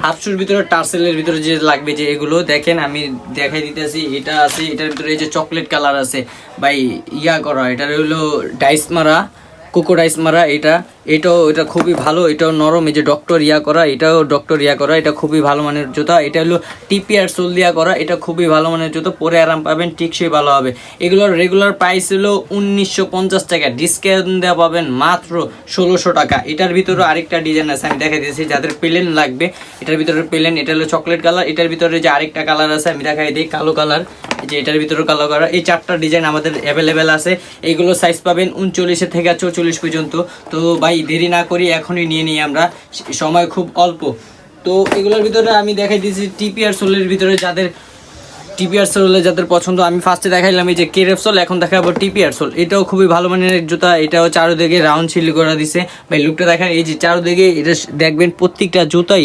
হাফশুর ভিতরে টার্সেলের ভিতরে যে লাগবে যে এগুলো দেখেন আমি দেখাই দিতেছি। এটা আছে, এটার ভিতরে এই যে চকলেট কালার আছে ভাই, ইয়া করা, এটার হলো ডাইস মারা, কোকোডাইস মারা। এটা খুবই ভালো, এটাও নরম। এই যে ডক্টর ইয়া করা, এটাও ডক্টর ইয়া করা, এটা খুবই ভালো মানের জুতা। এটা হলো টিপিআর সোল দিয়া করা, এটা খুবই ভালো মানের জুতো, পরে আরাম পাবেন, টিকসই ভালো হবে। এগুলোর রেগুলার প্রাইস হলো 1950 টাকা, ডিসকাউন্ট দেওয়া পাবেন মাত্র 1600 টাকা। এটার ভিতরে আরেকটা ডিজাইন আছে, আমি দেখাই দিয়েছি যাদের প্লেন লাগবে। এটার ভিতরে প্লেন, এটা হলো চকলেট কালার। এটার ভিতরে যে আরেকটা কালার আছে আমি দেখাই দিই, কালো কালার। যে এটার ভিতরে কালো কালার, এই 4টা ডিজাইন আমাদের অ্যাভেলেবেল আছে। এইগুলো সাইজ পাবেন 39 থেকে 44 পর্যন্ত। তো ভাই দেরি না করি, এখনই নিয়ে নিই আমরা, সময় খুব অল্প। তো এগুলোর ভিতরে আমি দেখাই দিয়েছি টিপিআর সোলের ভিতরে যাদের পছন্দ। আমি ফার্স্টে দেখাইলাম এই যে কেরেফ সোল, এখন দেখাবো টিপিআর সোল। এটাও খুবই ভালো মানের জুতা, এটাও চারোদিকে রাউন্ড সিল করা দিছে ভাই। লুকটা দেখেন, এই যে চারোদিকে এটা দেখবেন প্রত্যেকটা জুতাই